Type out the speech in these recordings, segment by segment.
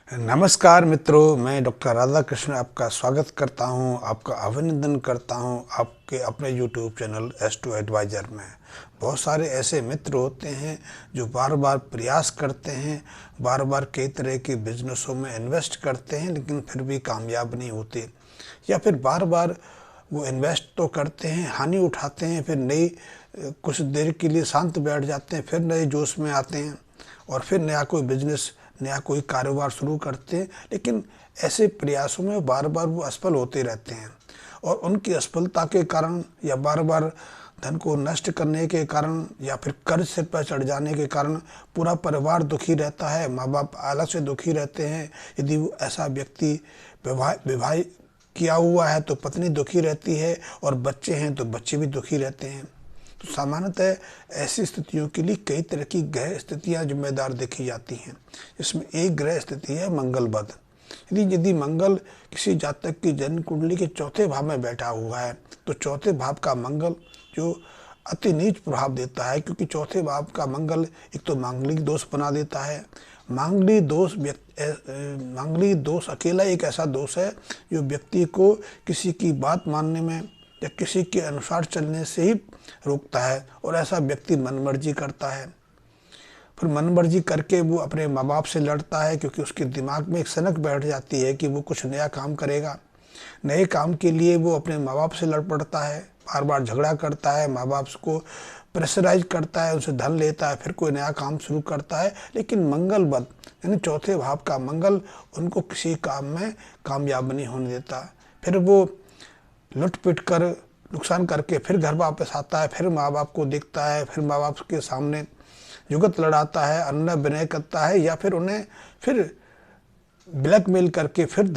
नमस्कार मित्रों, मैं डॉक्टर राधा कृष्ण आपका स्वागत करता हूं, आपका अभिनंदन करता हूं आपके अपने यूट्यूब चैनल एस्ट्रो एडवाइज़र में। बहुत सारे ऐसे मित्र होते हैं जो बार बार प्रयास करते हैं, बार बार कई तरह के बिजनेसों में इन्वेस्ट करते हैं लेकिन फिर भी कामयाब नहीं होते, या फिर बार बार वो इन्वेस्ट तो करते हैं, हानि उठाते हैं, फिर कुछ देर के लिए शांत बैठ जाते हैं, फिर नए जोश में आते हैं और फिर नया कोई बिजनेस, नया कोई कारोबार शुरू करते हैं। लेकिन ऐसे प्रयासों में बार बार वो असफल होते रहते हैं और उनकी असफलता के कारण या बार बार धन को नष्ट करने के कारण या फिर कर्ज सिर पर चढ़ जाने के कारण पूरा परिवार दुखी रहता है, माँ बाप अलग से दुखी रहते हैं। यदि वो ऐसा व्यक्ति विवाह किया हुआ है तो पत्नी दुखी रहती है और बच्चे हैं तो बच्चे भी दुखी रहते हैं। तो सामान्यतः ऐसी स्थितियों के लिए कई तरह की ग्रह स्थितियाँ जिम्मेदार देखी जाती हैं, जिसमें एक ग्रह स्थिति है मंगल बध। यदि मंगल किसी जातक की जन्म कुंडली के चौथे भाव में बैठा हुआ है तो चौथे भाव का मंगल जो अति नीच प्रभाव देता है, क्योंकि चौथे भाव का मंगल एक तो मांगलिक दोष बना देता है। मांगलिक दोष अकेला एक ऐसा दोष है जो व्यक्ति को किसी की बात मानने में या किसी के अनुसार चलने से ही रोकता है और ऐसा व्यक्ति मनमर्जी करता है। फिर मनमर्जी करके वो अपने माँ बाप से लड़ता है, क्योंकि उसके दिमाग में एक सनक बैठ जाती है कि वो कुछ नया काम करेगा। नए काम के लिए वो अपने माँ बाप से लड़ पड़ता है, बार बार झगड़ा करता है, माँ बाप को प्रेशराइज करता है, उनसे धन लेता है, फिर कोई नया काम शुरू करता है। लेकिन मंगल बद यानी चौथे भाव का मंगल उनको किसी काम में कामयाब नहीं होने देता। फिर वो लुट पिट कर नुकसान करके फिर घर वापस आता है, फिर माँ बाप को देखता है, फिर माँ बाप के सामने जुगत लड़ाता है, अन्य विनय करता है, या फिर उन्हें फिर ब्लैकमेल करके फिर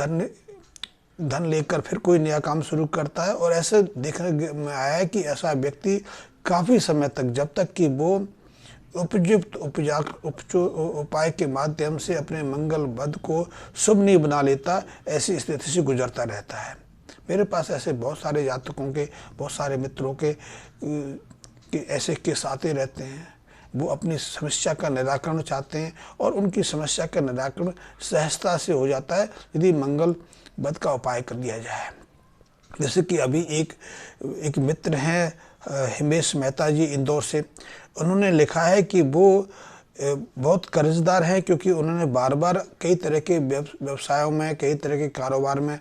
धन लेकर फिर कोई नया काम शुरू करता है। और ऐसे देखने में आया है कि ऐसा व्यक्ति काफ़ी समय तक, जब तक कि वो उपयुक्त उपाय के माध्यम से अपने मंगल बध को शुभ नहीं बना लेता, ऐसी स्थिति से गुजरता रहता है। मेरे पास ऐसे बहुत सारे जातकों के, बहुत सारे मित्रों के ऐसे केस आते रहते हैं। वो अपनी समस्या का निराकरण चाहते हैं और उनकी समस्या का निराकरण सहजता से हो जाता है यदि मंगल बध का उपाय कर दिया जाए। जैसे कि अभी एक मित्र हैं हिमेश मेहता जी, इंदौर से। उन्होंने लिखा है कि वो बहुत कर्जदार हैं, क्योंकि उन्होंने बार बार कई तरह के व्यवसायों में, कई तरह के कारोबार में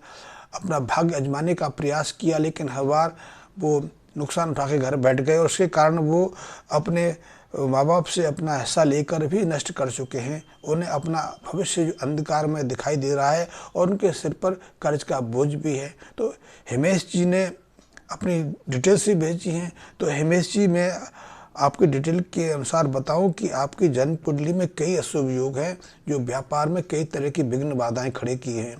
अपना भाग्य आजमाने का प्रयास किया, लेकिन हर बार वो नुकसान उठा के घर बैठ गए और उसके कारण वो अपने माँ बाप से अपना हिस्सा लेकर भी नष्ट कर चुके हैं। उन्हें अपना भविष्य जो अंधकार में दिखाई दे रहा है और उनके सिर पर कर्ज का बोझ भी है। तो हिमेश जी ने अपनी डिटेल्स भी भेजी हैं। तो हिमेश जी, मैं आपकी डिटेल के अनुसार बताऊं कि आपकी जन्म कुंडली में कई अशुभ योग हैं जो व्यापार में कई तरह की विघ्न बाधाएं खड़े किए हैं।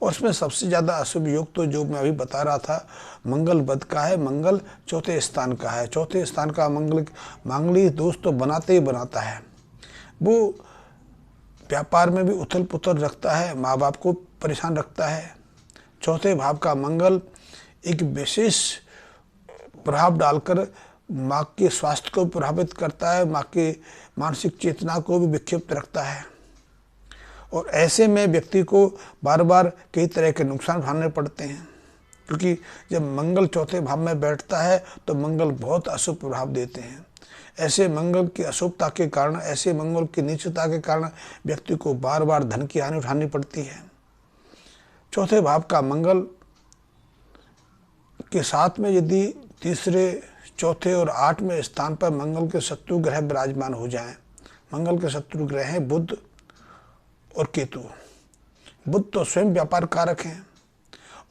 और उसमें सबसे ज़्यादा अशुभ योग तो जो मैं अभी बता रहा था मंगल बध का है। मंगल चौथे स्थान का है। चौथे स्थान का मंगल मांगलिक दोष तो बनाते ही बनाता है। वो व्यापार में भी उथल पुथल रखता है, माँ बाप को परेशान रखता है। चौथे भाव का मंगल एक विशेष प्रभाव डालकर माँ के स्वास्थ्य को प्रभावित करता है, माँ के मानसिक चेतना को भी विक्षिप्त रखता है। और ऐसे में व्यक्ति को बार बार कई तरह के नुकसान उठाने पड़ते हैं, क्योंकि जब मंगल चौथे भाव में बैठता है तो मंगल बहुत अशुभ प्रभाव देते हैं। ऐसे मंगल की अशुभता के कारण, ऐसे मंगल की नीचता के कारण व्यक्ति को बार बार धन की हानि उठानी पड़ती है। चौथे भाव का मंगल के साथ में यदि तीसरे, चौथे और आठवें स्थान पर मंगल के शत्रु ग्रह विराजमान हो जाएं। मंगल के शत्रु ग्रह हैं बुध और केतु। बुध तो स्वयं व्यापार कारक हैं,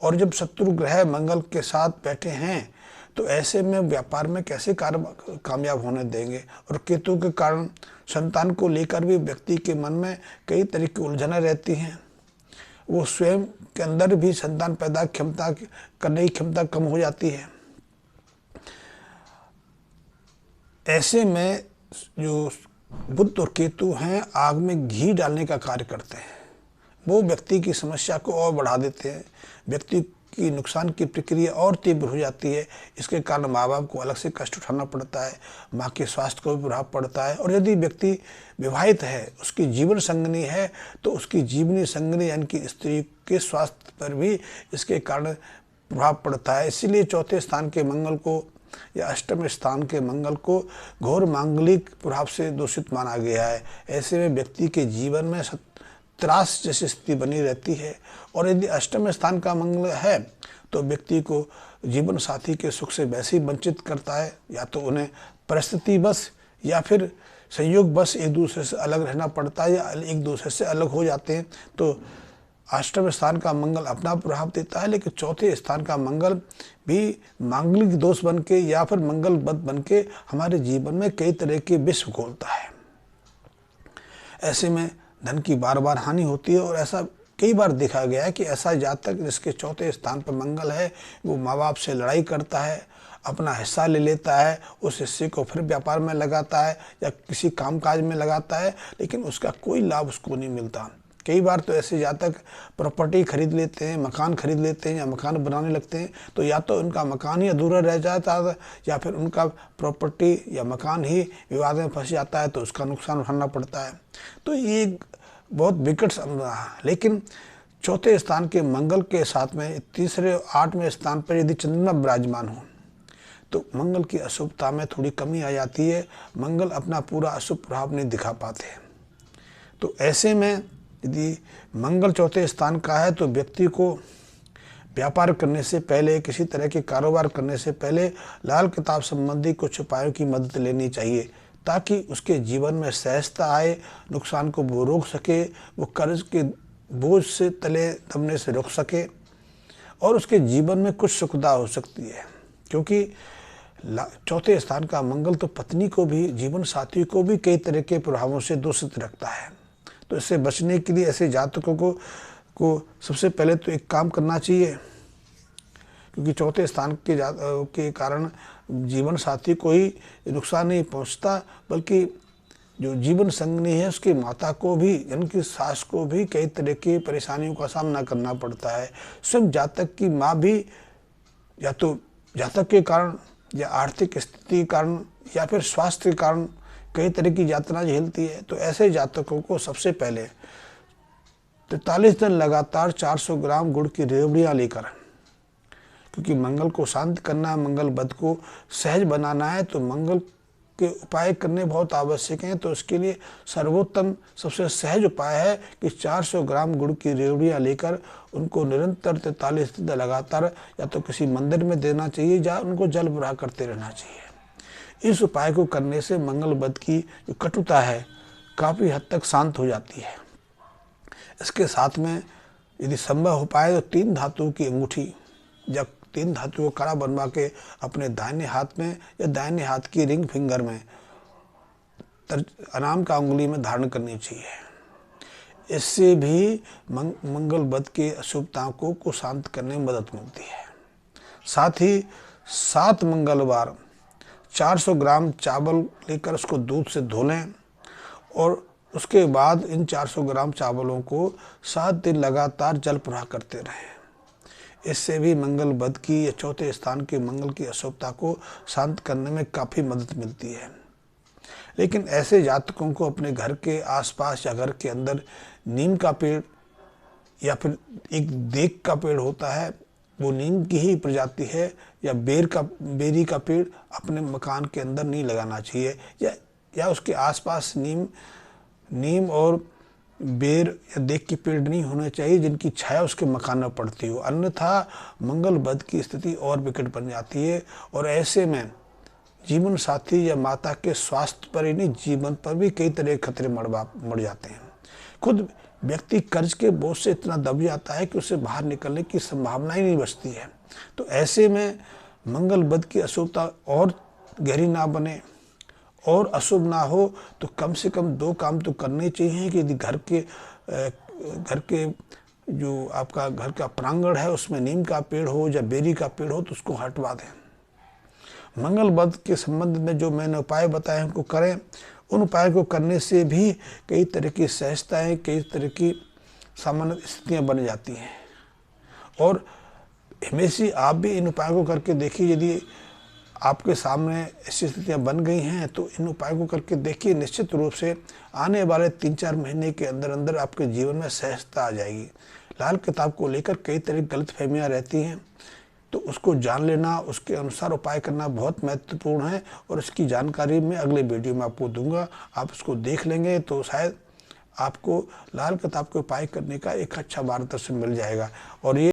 और जब शत्रु ग्रह मंगल के साथ बैठे हैं तो ऐसे में व्यापार में कैसे कामयाब होने देंगे। और केतु के कारण संतान को लेकर भी व्यक्ति के मन में कई तरह की उलझनें रहती हैं। वो स्वयं के अंदर भी संतान पैदा करने की क्षमता कम हो जाती है। ऐसे में जो बुध और केतु हैं आग में घी डालने का कार्य करते हैं। वो व्यक्ति की समस्या को और बढ़ा देते हैं। व्यक्ति की नुकसान की प्रक्रिया और तीव्र हो जाती है। इसके कारण माँ बाप को अलग से कष्ट उठाना पड़ता है, माँ के स्वास्थ्य को भी प्रभाव पड़ता है। और यदि व्यक्ति विवाहित है, उसकी जीवन संगनी है, तो उसकी जीवनी संगनी यानी कि स्त्री के स्वास्थ्य पर भी इसके कारण प्रभाव पड़ता है। इसीलिए चौथे स्थान के मंगल को या अष्टम स्थान के मंगल को घोर मांगलिक प्रभाव से दूषित माना गया है। ऐसे में व्यक्ति के जीवन में त्रास जैसी स्थिति बनी रहती है। और यदि अष्टम स्थान का मंगल है तो व्यक्ति को जीवन साथी के सुख से वैसे ही वंचित करता है, या तो उन्हें परिस्थिति बस या फिर संयोग बस एक दूसरे से अलग रहना पड़ता है, या एक दूसरे से अलग हो जाते हैं। तो अष्टम स्थान का मंगल अपना प्रभाव देता है, लेकिन चौथे स्थान का मंगल भी मांगलिक दोष बन के या फिर मंगल बद बन के हमारे जीवन में कई तरह के विष घोलता है। ऐसे में धन की बार बार हानि होती है। और ऐसा कई बार देखा गया है कि ऐसा जातक जिसके चौथे स्थान पर मंगल है, वो माँ बाप से लड़ाई करता है, अपना हिस्सा ले लेता है, उस हिस्से को फिर व्यापार में लगाता है या किसी कामकाज में लगाता है, लेकिन उसका कोई लाभ उसको नहीं मिलता। कई बार तो ऐसे जातक प्रॉपर्टी खरीद लेते हैं, मकान खरीद लेते हैं या मकान बनाने लगते हैं, तो या तो उनका मकान ही अधूरा रह जाता है या फिर उनका प्रॉपर्टी या मकान ही विवाद में फंस जाता है, तो उसका नुकसान उठाना पड़ता है। तो ये बहुत विकट समझा है। लेकिन चौथे स्थान के मंगल के साथ में तीसरे 8वें स्थान पर यदि चंद्रमा विराजमान हो तो मंगल की अशुभता में थोड़ी कमी आ जाती है। मंगल अपना पूरा अशुभ प्रभाव नहीं दिखा पाते। तो ऐसे में यदि मंगल चौथे स्थान का है तो व्यक्ति को व्यापार करने से पहले, किसी तरह के कारोबार करने से पहले लाल किताब संबंधी कुछ उपायों की मदद लेनी चाहिए, ताकि उसके जीवन में सहजता आए, नुकसान को वो रोक सके, वो कर्ज के बोझ से तले दबने से रोक सके और उसके जीवन में कुछ सुखदा हो सकती है। क्योंकि चौथे स्थान का मंगल तो पत्नी को भी, जीवन साथी को भी कई तरह के प्रभावों से दूषित रखता है। तो इससे बचने के लिए ऐसे जातकों को सबसे पहले तो एक काम करना चाहिए, क्योंकि चौथे स्थान के कारण जीवन साथी को ही नुकसान नहीं पहुंचता, बल्कि जो जीवन संगनी है उसकी माता को भी, यानी कि सास को भी कई तरह की परेशानियों का सामना करना पड़ता है। स्वयं जातक की माँ भी या तो जातक के कारण या आर्थिक स्थिति के कारण या फिर स्वास्थ्य के कारण कई तरह की यातना झेलती है। तो ऐसे जातकों को सबसे पहले 43 दिन लगातार 400 ग्राम गुड़ की रेवड़ियाँ लेकर, क्योंकि मंगल को शांत करना है, मंगल बद को सहज बनाना है, तो मंगल के उपाय करने बहुत आवश्यक हैं। तो उसके लिए सर्वोत्तम सबसे सहज उपाय है कि 400 ग्राम गुड़ की रेवड़ियाँ लेकर उनको निरंतर 43 दिन लगातार या तो किसी मंदिर में देना चाहिए या उनको जल प्रवाह करते रहना चाहिए। इस उपाय को करने से मंगल बद की जो कटुता है काफ़ी हद तक शांत हो जाती है। इसके साथ में यदि संभव हो पाए तो 3 धातु की अंगूठी या 3 धातु को कड़ा बनवा के अपने दाहिने हाथ में या दाहिने हाथ की रिंग फिंगर में आराम का उंगली में धारण करनी चाहिए। इससे भी मंगल बद के अशुभताओं को शांत करने में मदद मिलती है। साथ ही 7 मंगलवार 400 ग्राम चावल लेकर उसको दूध से धो लें और उसके बाद इन 400 ग्राम चावलों को 7 दिन लगातार जल प्रवाह करते रहें। इससे भी मंगल बद की या चौथे स्थान के मंगल की अशुभता को शांत करने में काफ़ी मदद मिलती है। लेकिन ऐसे जातकों को अपने घर के आसपास या घर के अंदर नीम का पेड़ या फिर एक देख का पेड़ होता है, वो नीम की ही प्रजाति है, या बेरी का पेड़ अपने मकान के अंदर नहीं लगाना चाहिए, या उसके आसपास नीम और बेर या देख के पेड़ नहीं होने चाहिए जिनकी छाया उसके मकान में पड़ती हो, अन्यथा मंगल बद की स्थिति और विकट बन जाती है। और ऐसे में जीवन साथी या माता के स्वास्थ्य पर ही नहीं, जीवन पर भी कई तरह के खतरे मर जाते हैं। खुद व्यक्ति कर्ज के बोझ से इतना दब जाता है कि उसे बाहर निकलने की संभावना ही नहीं बचती है। तो ऐसे में मंगल बद की अशुभता और गहरी ना बने और अशुभ ना हो तो कम से कम 2 काम तो करने चाहिए कि यदि घर के जो आपका घर का प्रांगण है उसमें नीम का पेड़ हो या बेरी का पेड़ हो तो उसको हटवा दें। मंगल बद के संबंध में जो मैंने उपाय बताए उनको करें। उन उपायों को करने से भी कई तरह की सहजताएँ, कई तरह की सामान्य स्थितियाँ बन जाती हैं। और हमेशा आप भी इन उपायों को करके देखिए। यदि आपके सामने ऐसी स्थितियाँ बन गई हैं तो इन उपायों को करके देखिए, निश्चित रूप से आने वाले 3-4 महीने के अंदर अंदर आपके जीवन में सहजता आ जाएगी। लाल किताब को लेकर कई तरह की गलतफहमियाँ रहती हैं, तो उसको जान लेना, उसके अनुसार उपाय करना बहुत महत्वपूर्ण है। और इसकी जानकारी मैं अगले वीडियो में आपको दूंगा। आप उसको देख लेंगे तो शायद आपको लाल किताब के उपाय करने का एक अच्छा मार्गदर्शन मिल जाएगा। और ये